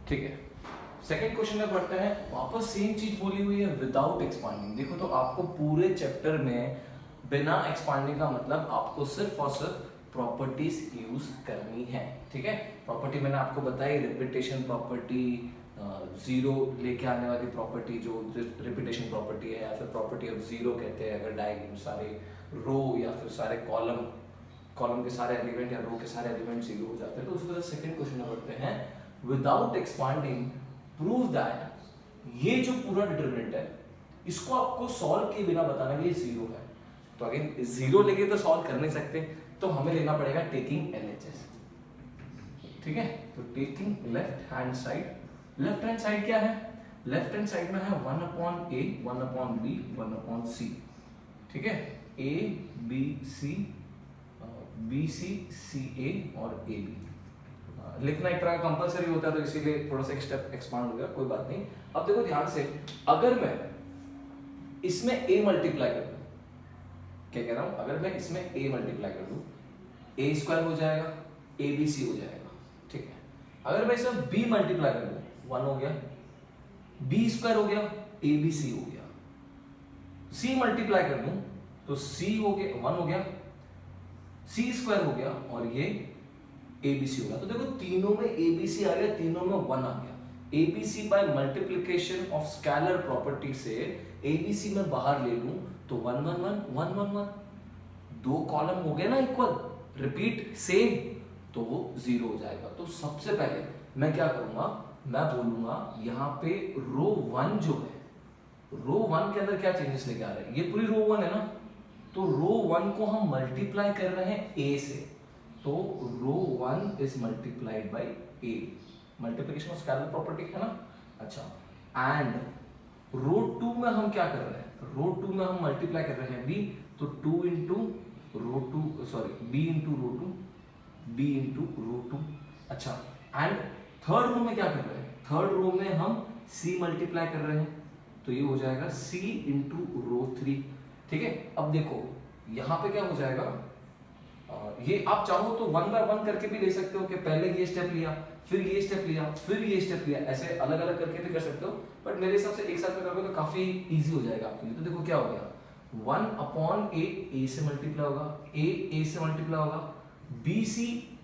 ठीक है, second question में पढ़ते हैं। वापस सेम चीज बोली हुई है, विदाउट एक्सपांडिंग। देखो तो आपको पूरे चैप्टर में बिना एक्सपांडिंग का मतलब आपको सिर्फ और सिर्फ प्रॉपर्टीज यूज करनी है। ठीक है, प्रॉपर्टी मैंने आपको बताई, रिपीटेशन प्रॉपर्टी, जीरो लेके आने वाली प्रॉपर्टी जो रिपीटेशन प्रॉपर्टी है, या फिर प्रॉपर्टी ऑफ जीरो कहते हैं अगर डायग्राम सारे रो या फिर सारे कॉलम के सारे एलिमेंट या रो के सारे एलिमेंट जीरो हो जाते हैं। तो उसके बाद सेकंड क्वेश्चन में पढ़ते हैं, विदाउट एक्सपांडिंग प्रूव दैट ये जो पूरा डिटरमिनेंट है इसको आपको सॉल्व किए बिना बताना कि ये जीरो है। तो अगेन जीरो लेके तो सॉल्व कर नहीं सकते, तो हमें लेना पड़ेगा टेकिंग एलएचएस। ठीक है, तो taking left hand side. Left hand side क्या है? लेफ्ट हैंड साइड में है 1/a 1/b 1/c। ठीक है, a b c b c c a और a b लिखना एक तरह का कंपलसरी होता है, तो इसीलिए थोड़ा सा एक स्टेप एक्सपांड हो गया, कोई बात नहीं। अब देखो ध्यान से, अगर मैं इसमें a मल्टीप्लाई कर दूं, क्या कह रहा हूं, अगर मैं इसमें a मल्टीप्लाई कर दूं, a स्क्वायर हो जाएगा, abc हो जाएगा। ठीक है, अगर मैं इसमें b मल्टीप्लाई कर दूं, 1 हो गया, b स्क्वायर हो गया, abc हो गया। c मल्टीप्लाई कर दूं तो c हो गया, 1 हो गया, c स्क्वायर हो गया और ये ABC होगा। तो देखो तीनों में ABC आ गया, तीनों में 1 आ गया। ABC by multiplication of scalar property से ABC में बाहर ले लूं तो 1 1 1 1 1 1, दो कॉलम हो गए ना इक्वल, रिपीट सेम, तो वो 0 हो जाएगा। तो सबसे पहले मैं क्या करूंगा, मैं बोलूंगा यहाँ पे रो 1 जो है, रो 1 के अंदर क्या चेंजेस लेके आ रहे हैं, ये पूरी रो 1 है ना, तो रो 1 को हम मल्टीप्लाई कर रहे हैं A से, तो रो 1 is multiplied by A, multiplication of scalar property है ना। अच्छा, एंड रो 2 में हम क्या कर रहे हैं, रो 2 में हम मल्टीप्लाई कर रहे हैं B, तो 2 into rho 2, sorry B into rho 2, B into rho 2। अच्छा, एंड थर्ड रो में क्या कर रहे हैं, थर्ड रो में हम C मल्टीप्लाई कर रहे हैं, तो ये हो जाएगा C इंटू रो 3। ठीक है, अब देखो यहाँ पे क्या हो जाएगा, ये आप चाहो तो 1 बाय 1 करके भी ले सकते हो कि पहले ये स्टेप लिया, फिर ये स्टेप लिया, फिर ये स्टेप लिया, ऐसे अलग अलग करके भी कर सकते हो, बट मेरे हिसाब से एक साथ में करोगे तो काफी इजी हो जाएगा आपके लिए। तो देखो क्या हो गया, 1/a a से मल्टीप्लाई होगा, a से मल्टीप्लाई होगा, bc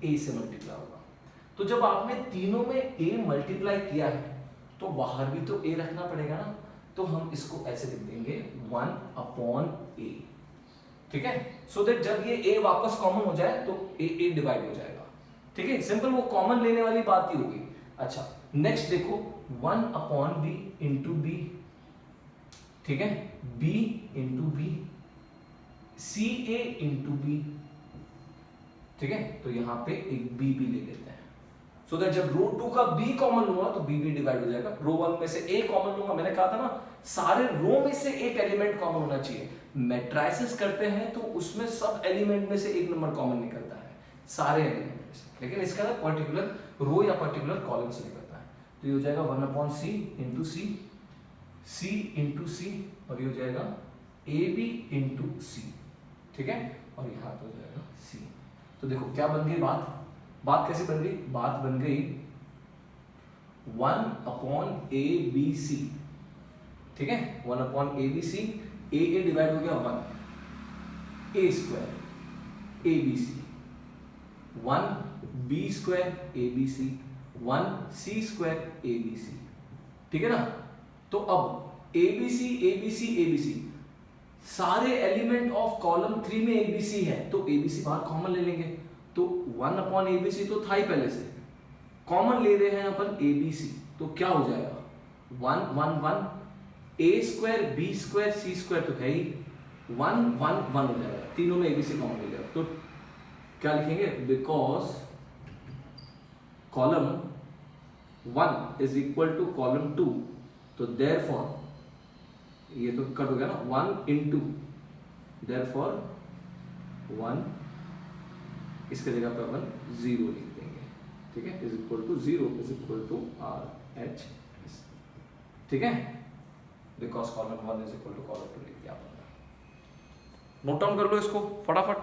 a से मल्टीप्लाई होगा। तो जब आपने तीनों में a मल्टीप्लाई किया है तो बाहर भी तो a रखना पड़ेगा ना, तो हम इसको ऐसे लिख देंगे 1/a। ठीक है, सो दैट जब ये a वापस कॉमन हो जाए तो a डिवाइड हो जाएगा। ठीक है, सिंपल, वो कॉमन लेने वाली बात ही होगी। अच्छा, नेक्स्ट देखो 1/b इंटू b। ठीक है, b into b, ca into b। ठीक है, तो यहां पे एक b भी ले लेते हैं, सो दैट जब रो 2 का b कॉमन लूंगा तो b भी डिवाइड हो जाएगा। रो 1 में से a कॉमन लूंगा, मैंने कहा था ना सारे रो में से एक एलिमेंट कॉमन होना चाहिए। मैट्रिसेस करते हैं तो उसमें सब एलिमेंट में से एक नंबर कॉमन निकलता है, सारे एलिमेंट में से, लेकिन इसका ना पर्टिकुलर रो या पर्टिकुलर कॉलम से निकलता है। तो ये हो जाएगा 1/c into c, c into c, और ये हो जाएगा ab इंटू c। ठीक है, और यहाँ पे हो जाएगा c। तो देखो क्या बन गई बात कैसे बन गई, बात बन गई 1/abc। ठीक है, 1/abc, a डिवाइड हो गया 1, a square abc, 1 b square abc, 1 c square abc। ठीक है ना, तो अब abc abc abc सारे एलिमेंट ऑफ कॉलम 3 में abc है, तो abc बाहर कॉमन ले लेंगे, तो 1/abc तो था ही पहले से, कॉमन ले रहे हैं अपन abc, तो क्या हो जाएगा 1 1 1, a square b square c square तो है ही, 1 1 1 हो जाएगा, तीनों में abc कॉमन ले लिया, तो क्या लिखेंगे, because column 1 is equal to column 2, तो देयरफॉर ये तो कट हो गया ना, 1 इंटू, देयरफॉर 1, इसके जगह पे अपन 0 लिख देंगे। ठीक है, is equal to 0 is equal to RHS। ठीक है, because column 1 is equal to column 2 लिख दिया। नोट डाउन कर लो इसको फटाफट।